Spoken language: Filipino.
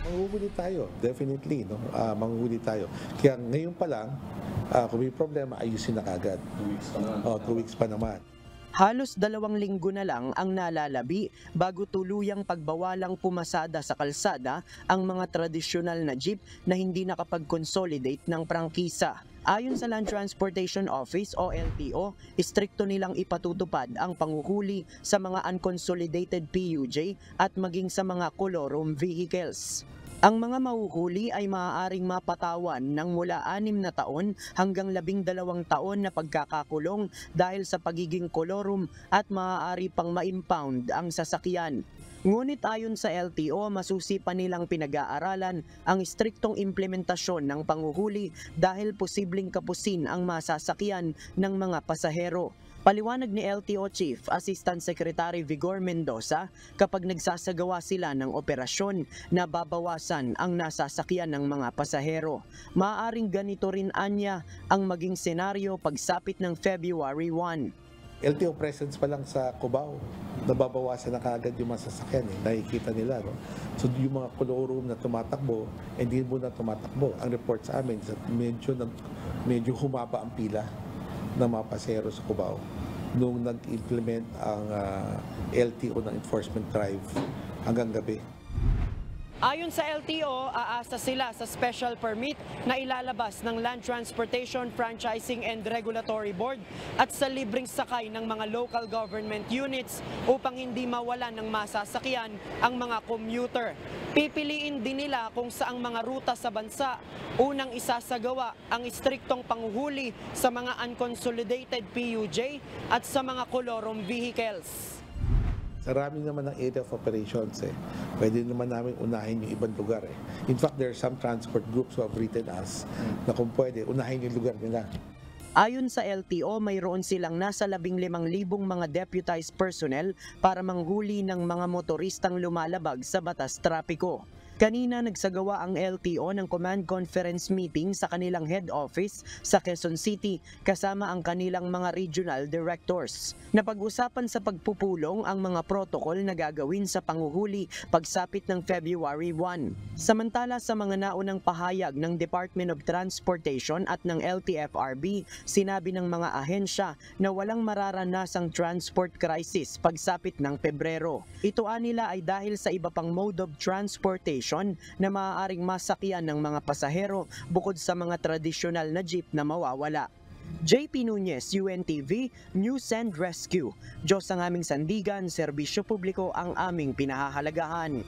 Manguhuli tayo, definitely, no? Manguhuli tayo. Kaya ngayon pa lang, kung may problema, ayusin na kagad. 2 weeks pa naman. 2 weeks pa naman. Halos 2 linggo na lang ang nalalabi bago tuluyang pagbawalang pumasada sa kalsada ang mga tradisyonal na jeep na hindi nakapag-consolidate ng prangkisa. Ayon sa Land Transportation Office o LTO, istrikto nilang ipatutupad ang panguhuli sa mga unconsolidated PUJ at maging sa mga colorum vehicles. Ang mga mahuhuli ay maaaring mapatawan ng mula 6 na taon hanggang 12 taon na pagkakakulong dahil sa pagiging kolorum at maaari pang ma-impound ang sasakyan. Ngunit ayon sa LTO, masusi pa nilang pinag-aaralan ang istriktong implementasyon ng panguhuli dahil posibleng kapusin ang masasakyan ng mga pasahero. Paliwanag ni LTO Chief Assistant Secretary Vigor Mendoza, kapag nagsasagawa sila ng operasyon, nababawasan ang nasasakyan ng mga pasahero. Maaaring ganito rin anya ang maging senaryo pagsapit ng February 1. LTO presence pa lang sa Cubao, nababawasan na kaagad yung mga sasakyan. Nakikita nila. No? So yung mga colorum na tumatakbo, hindi mo na tumatakbo. Ang report sa amin, medyo humaba ang pila ng mga pasahero sa Cubao nung nag-implement ang LTO ng enforcement drive hanggang gabi. Ayon sa LTO, aasa sila sa special permit na ilalabas ng Land Transportation Franchising and Regulatory Board at sa libreng sakay ng mga local government units upang hindi mawalan ng masasakyan ang mga commuter. Pipiliin din nila kung saang mga ruta sa bansa unang isasagawa ang istriktong panguhuli sa mga unconsolidated PUJ at sa mga colorum vehicles. Sarami naman ng area of operations. Pwede naman namin unahin yung ibang lugar. In fact, there are some transport groups who have written us na kung pwede, unahin yung lugar nila. Ayon sa LTO, mayroon silang nasa 15,000 mga deputized personnel para manghuli ng mga motoristang lumalabag sa batas trapiko. Kanina nagsagawa ang LTO ng command conference meeting sa kanilang head office sa Quezon City kasama ang kanilang mga regional directors. Napag-usapan sa pagpupulong ang mga protocol na gagawin sa panguhuli pagsapit ng February 1. Samantala sa mga naunang pahayag ng Department of Transportation at ng LTFRB, sinabi ng mga ahensya na walang mararanasang transport crisis pagsapit ng Pebrero. Ito anila ay dahil sa iba pang mode of transportation na maaaring masakyan ng mga pasahero bukod sa mga tradisyonal na jeep na mawawala. JP Nunez, UNTV, News and Rescue. Diyos ang aming sandigan, serbisyo publiko ang aming pinahahalagahan.